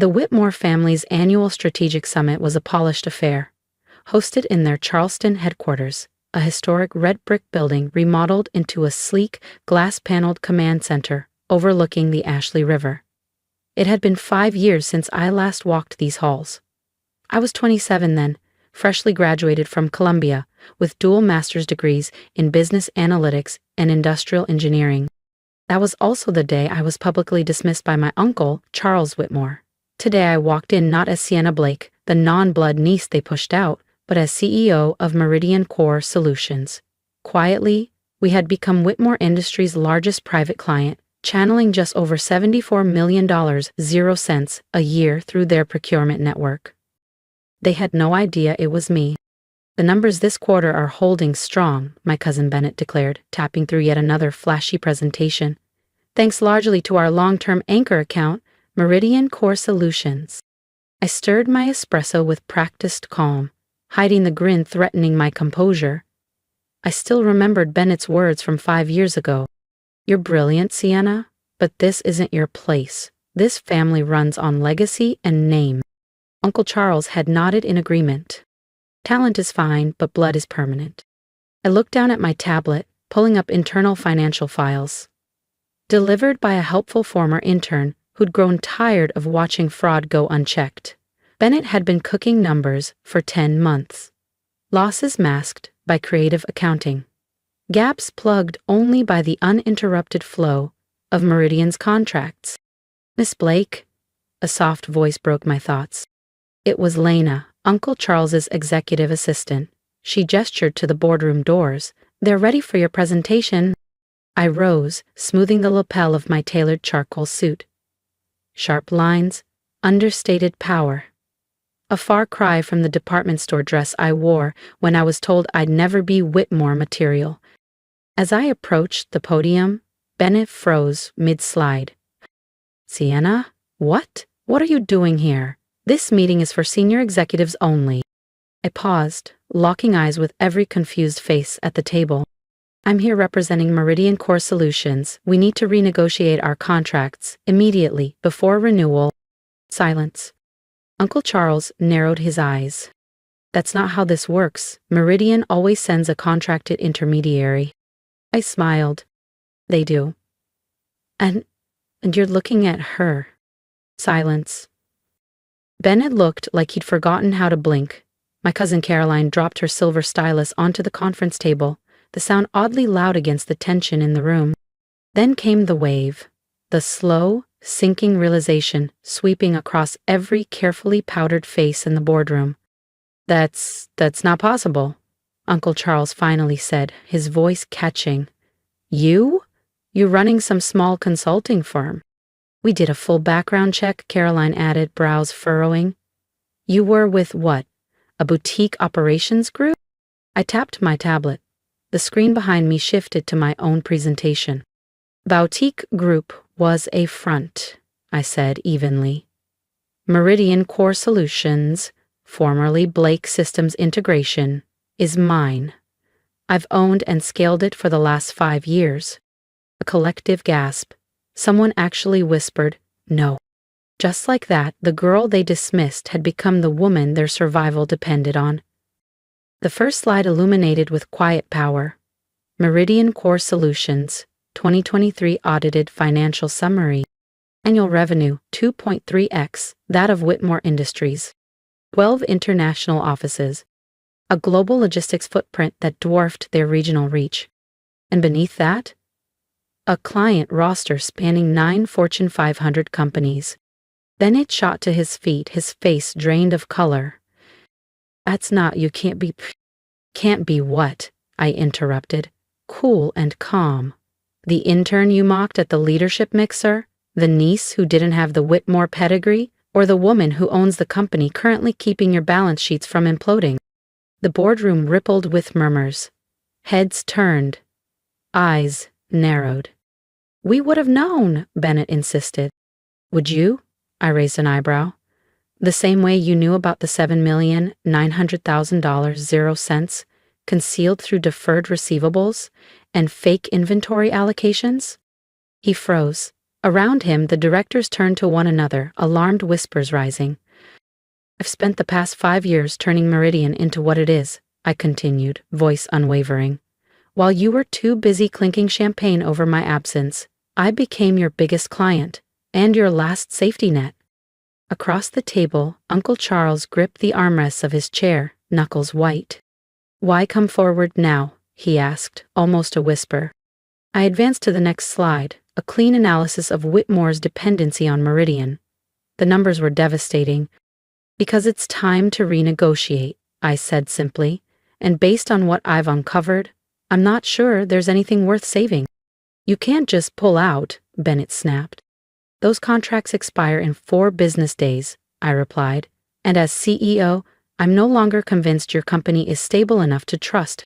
The Whitmore family's annual strategic summit was a polished affair, hosted in their Charleston headquarters, a historic red brick building remodeled into a sleek, glass-paneled command center overlooking the Ashley River. It had been 5 years since I last walked these halls. I was 27 then, freshly graduated from Columbia, with dual master's degrees in business analytics and industrial engineering. That was also the day I was publicly dismissed by my uncle, Charles Whitmore. Today I walked in not as Sienna Blake, the non-blood niece they pushed out, but as CEO of Meridian Core Solutions. Quietly, we had become Whitmore Industries' largest private client, channeling just over $74 million, 0 cents, a year through their procurement network. They had no idea it was me. "The numbers this quarter are holding strong," my cousin Bennett declared, tapping through yet another flashy presentation. "Thanks largely to our long-term anchor account, Meridian Core Solutions." I stirred my espresso with practiced calm, hiding the grin threatening my composure. I still remembered Bennett's words from 5 years ago. "You're brilliant, Sienna, but this isn't your place. This family runs on legacy and name." Uncle Charles had nodded in agreement. "Talent is fine, but blood is permanent." I looked down at my tablet, pulling up internal financial files. Delivered by a helpful former intern who'd grown tired of watching fraud go unchecked. Bennett had been cooking numbers for 10 months. Losses masked by creative accounting. Gaps plugged only by the uninterrupted flow of Meridian's contracts. "Miss Blake?" A soft voice broke my thoughts. It was Lena, Uncle Charles's executive assistant. She gestured to the boardroom doors. "They're ready for your presentation." I rose, smoothing the lapel of my tailored charcoal suit. Sharp lines, understated power. A far cry from the department store dress I wore when I was told I'd never be Whitmore material. As I approached the podium, Bennett froze mid-slide. "Sienna? What? What are you doing here? This meeting is for senior executives only." I paused, locking eyes with every confused face at the table. "I'm here representing Meridian Core Solutions. We need to renegotiate our contracts immediately before renewal." Silence. Uncle Charles narrowed his eyes. "That's not how this works. Meridian always sends a contracted intermediary." I smiled. "They do. And you're looking at her." Silence. Bennett looked like he'd forgotten how to blink. My cousin Caroline dropped her silver stylus onto the conference table, the sound oddly loud against the tension in the room. Then came the wave, the slow, sinking realization sweeping across every carefully powdered face in the boardroom. That's not possible," Uncle Charles finally said, his voice catching. "You? You're running some small consulting firm." "We did a full background check," Caroline added, brows furrowing. "You were with what? A boutique operations group?" I tapped my tablet. The screen behind me shifted to my own presentation. "Boutique group was a front," I said evenly. "Meridian Core Solutions, formerly Blake Systems Integration, is mine. I've owned and scaled it for the last 5 years." A collective gasp. Someone actually whispered, "No." Just like that, the girl they dismissed had become the woman their survival depended on. The first slide illuminated with quiet power. Meridian Core Solutions, 2023 Audited Financial Summary. Annual revenue, 2.3x, that of Whitmore Industries. 12 international offices. A global logistics footprint that dwarfed their regional reach. And beneath that, a client roster spanning 9 Fortune 500 companies. Bennett shot to his feet, his face drained of color. "That's not, you can't be..." "Can't be what?" I interrupted, cool and calm. "The intern you mocked at the leadership mixer? The niece who didn't have the Whitmore pedigree? Or the woman who owns the company currently keeping your balance sheets from imploding?" The boardroom rippled with murmurs. Heads turned. Eyes narrowed. "We would have known," Bennett insisted. "Would you?" I raised an eyebrow. "The same way you knew about the $7,900,000, 0 cents, concealed through deferred receivables and fake inventory allocations?" He froze, Around him, the directors turned to one another, alarmed whispers rising. I've spent the past 5 years turning Meridian into what it is, I continued, voice unwavering. While you were too busy clinking champagne over my absence, I became your biggest client, and your last safety net. Across the table, Uncle Charles gripped the armrests of his chair, knuckles white. Why come forward now? He asked, almost a whisper. I advanced to the next slide, a clean analysis of Whitmore's dependency on Meridian. The numbers were devastating. Because it's time to renegotiate, I said simply, and based on what I've uncovered, I'm not sure there's anything worth saving. You can't just pull out, Bennett snapped. Those contracts expire in 4 business days, I replied, and as CEO, I'm no longer convinced your company is stable enough to trust.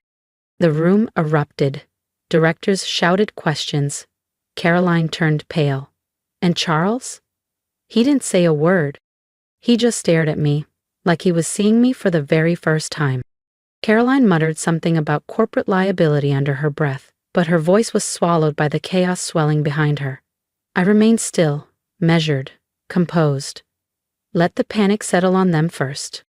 The room erupted. Directors shouted questions. Caroline turned pale. And Charles? He didn't say a word. He just stared at me, like he was seeing me for the very first time. Caroline muttered something about corporate liability under her breath, but her voice was swallowed by the chaos swelling behind her. I remained still, measured, composed. Let the panic settle on them first.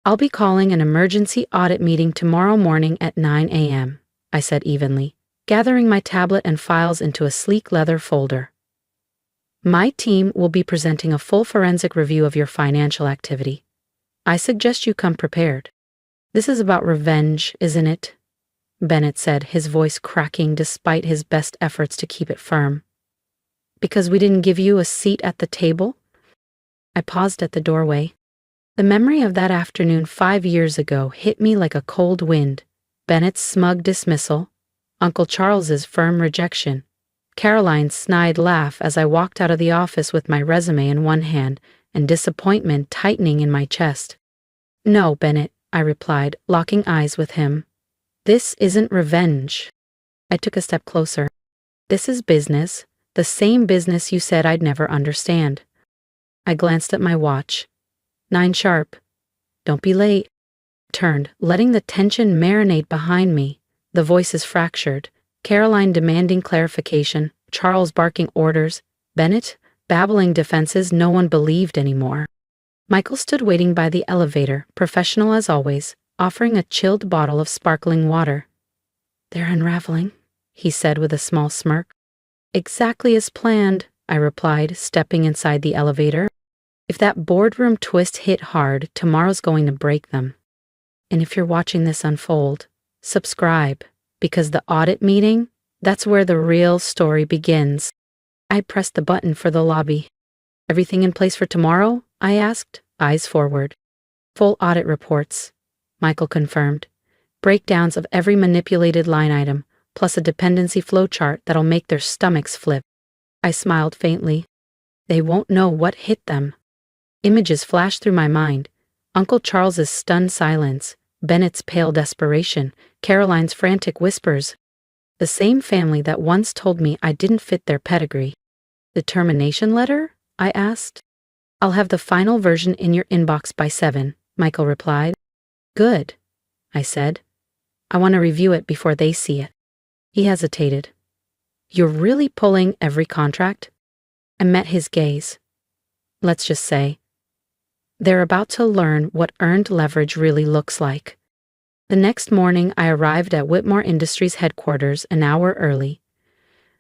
I'll be calling an emergency audit meeting tomorrow morning at 9 a.m., I said evenly, gathering my tablet and files into a sleek leather folder. My team will be presenting a full forensic review of your financial activity. I suggest you come prepared. This is about revenge, isn't it? Bennett said, his voice cracking despite his best efforts to keep it firm. Because we didn't give you a seat at the table? I paused at the doorway. The memory of that afternoon 5 years ago hit me like a cold wind. Bennett's smug dismissal, Uncle Charles's firm rejection, Caroline's snide laugh as I walked out of the office with my resume in one hand and disappointment tightening in my chest. No, Bennett, I replied, locking eyes with him. This isn't revenge. I took a step closer. This is business, the same business you said I'd never understand. I glanced at my watch. 9 sharp. Don't be late. Turned, letting the tension marinate behind me. The voices fractured. Caroline demanding clarification, Charles barking orders, Bennett babbling defenses no one believed anymore. Michael stood waiting by the elevator, professional as always, offering a chilled bottle of sparkling water. They're unraveling, he said with a small smirk. Exactly as planned, I replied, stepping inside the elevator. If that boardroom twist hit hard, tomorrow's going to break them. And if you're watching this unfold, subscribe, because the audit meeting, that's where the real story begins. I pressed the button for the lobby. Everything in place for tomorrow? I asked, eyes forward. Full audit reports, Michael confirmed. Breakdowns of every manipulated line item, plus a dependency flowchart that'll make their stomachs flip. I smiled faintly. They won't know what hit them. Images flashed through my mind. Uncle Charles's stunned silence, Bennett's pale desperation, Caroline's frantic whispers. The same family that once told me I didn't fit their pedigree. The termination letter? I asked. I'll have the final version in your inbox by 7, Michael replied. Good, I said. I want to review it before they see it. He hesitated. You're really pulling every contract? I met his gaze. Let's just say, they're about to learn what earned leverage really looks like. The next morning, I arrived at Whitmore Industries headquarters an hour early.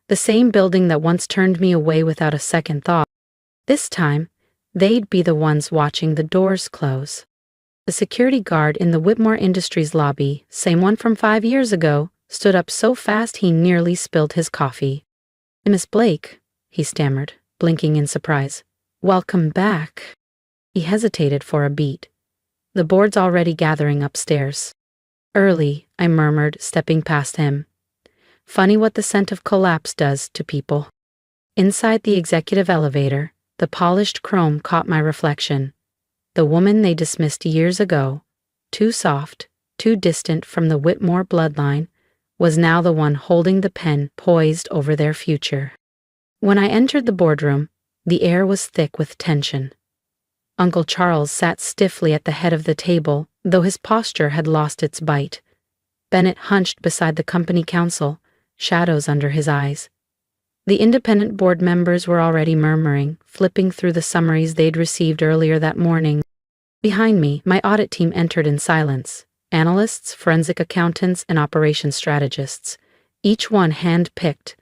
The same building that once turned me away without a second thought. This time, they'd be the ones watching the doors close. The security guard in the Whitmore Industries lobby, same one from 5 years ago, stood up so fast he nearly spilled his coffee. Miss Blake, he stammered, blinking in surprise. Welcome back. He hesitated for a beat. The board's already gathering upstairs. Early, I murmured, stepping past him. Funny what the scent of collapse does to people. Inside the executive elevator, the polished chrome caught my reflection. The woman they dismissed years ago, too soft, too distant from the Whitmore bloodline, was now the one holding the pen poised over their future. When I entered the boardroom, the air was thick with tension. Uncle Charles sat stiffly at the head of the table, though his posture had lost its bite. Bennett hunched beside the company counsel, shadows under his eyes. The independent board members were already murmuring, flipping through the summaries they'd received earlier that morning. Behind me, my audit team entered in silence. Analysts, forensic accountants, and operations strategists. Each one hand-picked.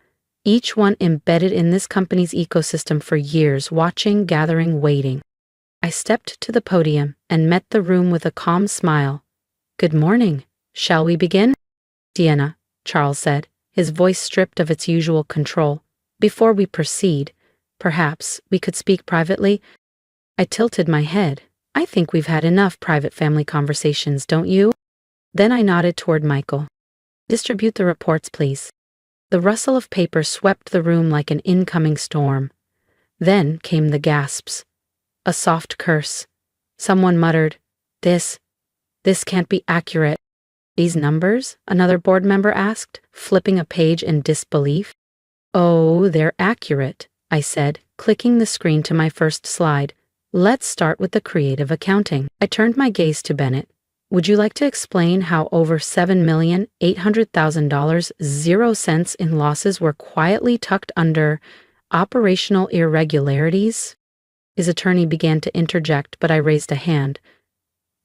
Each one embedded in this company's ecosystem for years, watching, gathering, waiting. I stepped to the podium and met the room with a calm smile. "Good morning. Shall we begin?" "Deanna," Charles said, his voice stripped of its usual control. "Before we proceed, perhaps we could speak privately." I tilted my head. "I think we've had enough private family conversations, don't you?" Then I nodded toward Michael. "Distribute the reports, please." The rustle of paper swept the room like an incoming storm. Then came the gasps. A soft curse. Someone muttered, This can't be accurate." "These numbers?" another board member asked, flipping a page in disbelief. "Oh, they're accurate," I said, clicking the screen to my first slide. "Let's start with the creative accounting." I turned my gaze to Bennett. "Would you like to explain how over $7,800,000 0 cents in losses were quietly tucked under operational irregularities?" His attorney began to interject, but I raised a hand.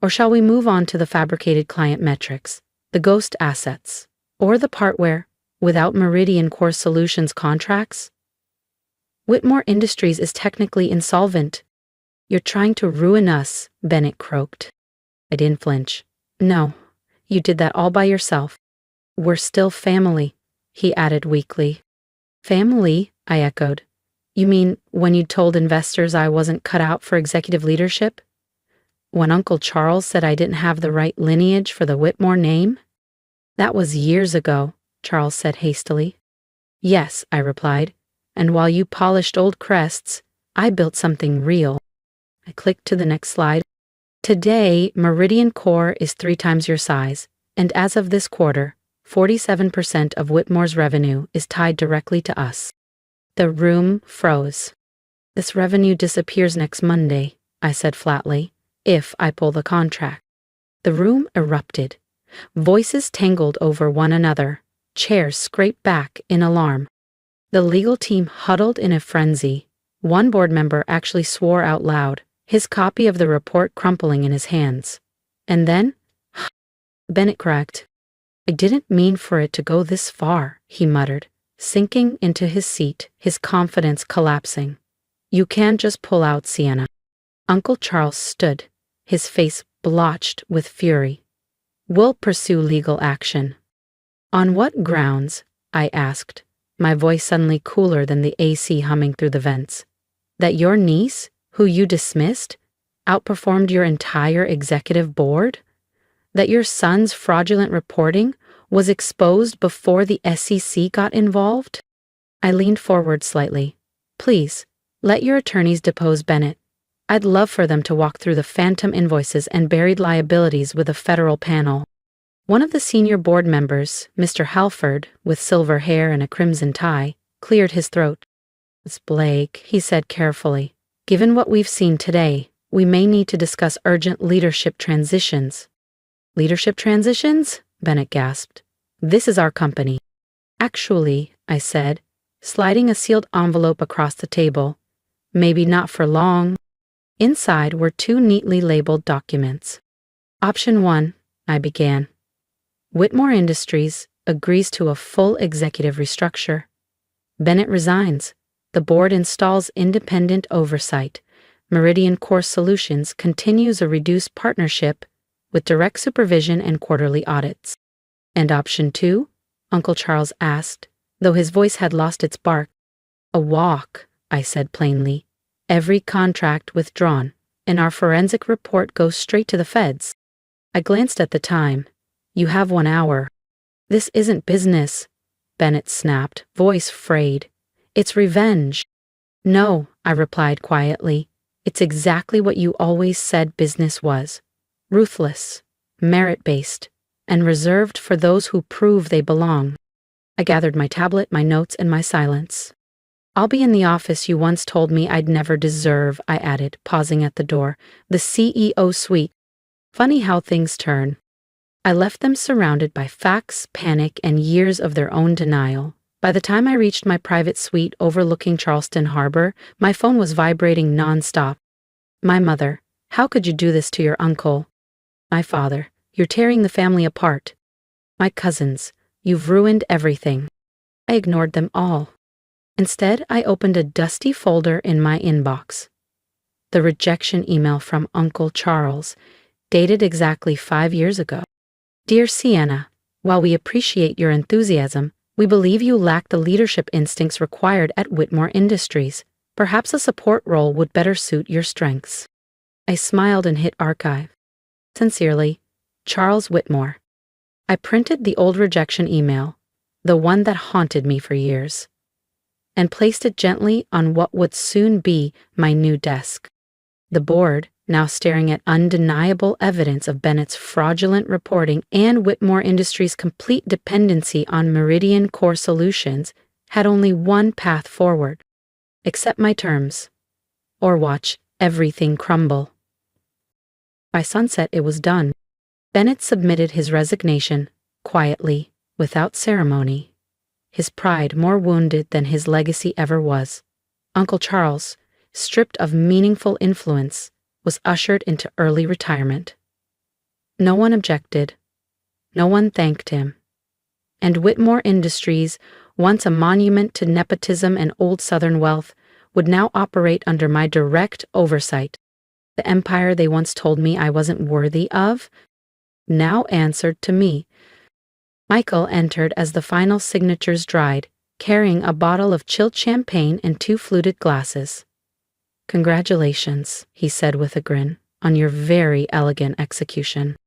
"Or shall we move on to the fabricated client metrics, the ghost assets, or the part where, without Meridian Core Solutions contracts, Whitmore Industries is technically insolvent?" "You're trying to ruin us," Bennett croaked. I didn't flinch. "No, you did that all by yourself." "We're still family," he added weakly. "Family?" I echoed. "You mean when you told investors I wasn't cut out for executive leadership? When Uncle Charles said I didn't have the right lineage for the Whitmore name?" "That was years ago," Charles said hastily. "Yes," I replied, "and while you polished old crests, I built something real." I clicked to the next slide. "Today, Meridian Core is 3 times your size, and as of this quarter, 47% of Whitmore's revenue is tied directly to us." The room froze. "This revenue disappears next Monday," I said flatly, "if I pull the contract." The room erupted. Voices tangled over one another. Chairs scraped back in alarm. The legal team huddled in a frenzy. One board member actually swore out loud, his copy of the report crumpling in his hands. And then, Bennett cracked. "I didn't mean for it to go this far," he muttered, sinking into his seat, his confidence collapsing. "You can't just pull out, Sienna." Uncle Charles stood, his face blotched with fury. "We'll pursue legal action." "On what grounds?" I asked, my voice suddenly cooler than the AC humming through the vents. "That your niece, who you dismissed, outperformed your entire executive board? That your son's fraudulent reporting was exposed before the SEC got involved?" I leaned forward slightly. "Please, let your attorneys depose Bennett. I'd love for them to walk through the phantom invoices and buried liabilities with a federal panel." One of the senior board members, Mr. Halford, with silver hair and a crimson tie, cleared his throat. "It's Blake," he said carefully. "Given what we've seen today, we may need to discuss urgent leadership transitions." "Leadership transitions?" Bennett gasped. "This is our company." "Actually," I said, sliding a sealed envelope across the table, "maybe not for long." Inside were 2 neatly labeled documents. "Option 1, I began. Whitmore Industries agrees to a full executive restructure. Bennett resigns. The board installs independent oversight. Meridian Core Solutions continues a reduced partnership with direct supervision and quarterly audits." "And option 2? Uncle Charles asked, though his voice had lost its bark. "A walk," I said plainly. "Every contract withdrawn, and our forensic report goes straight to the feds." I glanced at the time. "You have 1 hour." "This isn't business," Bennett snapped, voice frayed. "It's revenge." "No," I replied quietly. "It's exactly what you always said business was. Ruthless, merit-based, and reserved for those who prove they belong." I gathered my tablet, my notes, and my silence. "I'll be in the office you once told me I'd never deserve," I added, pausing at the door. "The CEO suite." Funny how things turn. I left them surrounded by facts, panic, and years of their own denial. By the time I reached my private suite overlooking Charleston Harbor, my phone was vibrating nonstop. My mother, how could you do this to your uncle? My father, you're tearing the family apart. My cousins, you've ruined everything. I ignored them all. Instead, I opened a dusty folder in my inbox. The rejection email from Uncle Charles, dated exactly 5 years ago. Dear Sienna, while we appreciate your enthusiasm, we believe you lack the leadership instincts required at Whitmore Industries. Perhaps a support role would better suit your strengths. I smiled and hit archive. Sincerely, Charles Whitmore. I printed the old rejection email, the one that haunted me for years, and placed it gently on what would soon be my new desk. The board, now staring at undeniable evidence of Bennett's fraudulent reporting and Whitmore Industries' complete dependency on Meridian Core Solutions, had only one path forward. Accept my terms, or watch everything crumble. By sunset, it was done. Bennett submitted his resignation, quietly, without ceremony. His pride more wounded than his legacy ever was. Uncle Charles, stripped of meaningful influence, was ushered into early retirement. No one objected. No one thanked him. And Whitmore Industries, once a monument to nepotism and old Southern wealth, would now operate under my direct oversight. The empire they once told me I wasn't worthy of now answered to me. Michael entered as the final signatures dried, carrying a bottle of chilled champagne and 2 fluted glasses. Congratulations, he said with a grin, on your very elegant execution.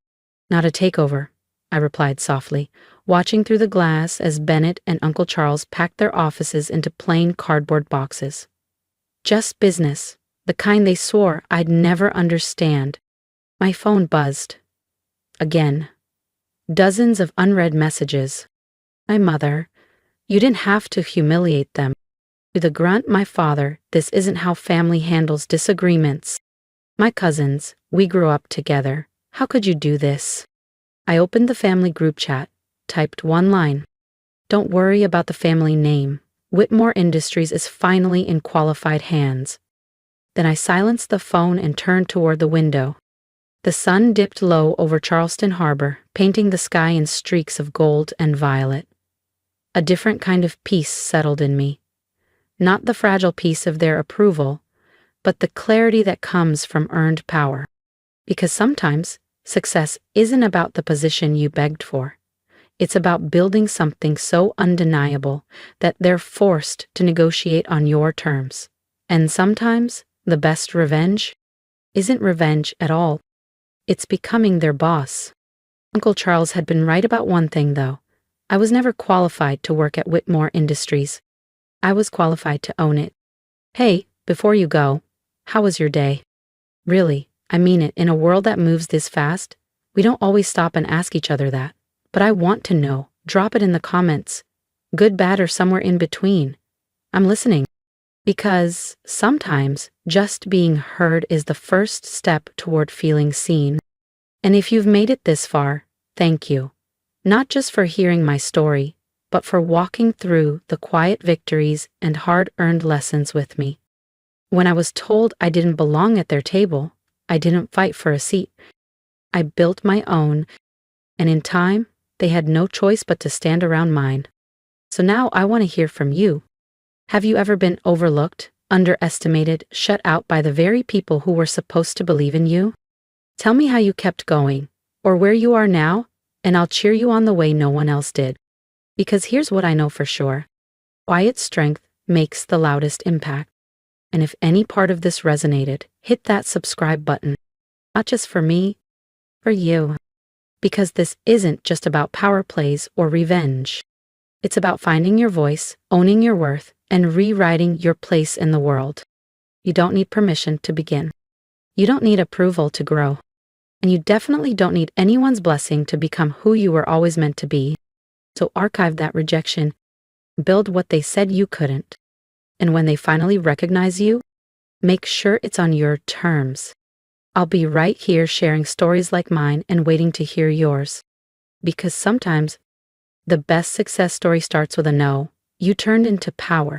Not a takeover, I replied softly, watching through the glass as Bennett and Uncle Charles packed their offices into plain cardboard boxes. Just business, the kind they swore I'd never understand. My phone buzzed. Again. Dozens of unread messages. My mother, you didn't have to humiliate them. To the grunt, my father, this isn't how family handles disagreements. My cousins, we grew up together. How could you do this? I opened the family group chat, typed one line. Don't worry about the family name. Whitmore Industries is finally in qualified hands. Then I silenced the phone and turned toward the window. The sun dipped low over Charleston Harbor, painting the sky in streaks of gold and violet. A different kind of peace settled in me. Not the fragile peace of their approval, but the clarity that comes from earned power. Because sometimes, success isn't about the position you begged for. It's about building something so undeniable that they're forced to negotiate on your terms. And sometimes, the best revenge isn't revenge at all. It's becoming their boss. Uncle Charles had been right about one thing, though. I was never qualified to work at Whitmore Industries. I was qualified to own it. Hey, before you go, how was your day? Really, I mean it, in a world that moves this fast, we don't always stop and ask each other that. But I want to know. Drop it in the comments. Good, bad, or somewhere in between. I'm listening. Because sometimes just being heard is the first step toward feeling seen. And if you've made it this far, thank you. Not just for hearing my story, but for walking through the quiet victories and hard-earned lessons with me. When I was told I didn't belong at their table, I didn't fight for a seat. I built my own, and in time, they had no choice but to stand around mine. So now I want to hear from you. Have you ever been overlooked, underestimated, shut out by the very people who were supposed to believe in you? Tell me how you kept going, or where you are now, and I'll cheer you on the way no one else did. Because here's what I know for sure. Quiet strength makes the loudest impact. And if any part of this resonated, hit that subscribe button. Not just for me, for you. Because this isn't just about power plays or revenge. It's about finding your voice, owning your worth, and rewriting your place in the world. You don't need permission to begin. You don't need approval to grow. And you definitely don't need anyone's blessing to become who you were always meant to be. So archive that rejection. Build what they said you couldn't. And when they finally recognize you, make sure it's on your terms. I'll be right here sharing stories like mine and waiting to hear yours. Because sometimes, the best success story starts with a no, You turned into power.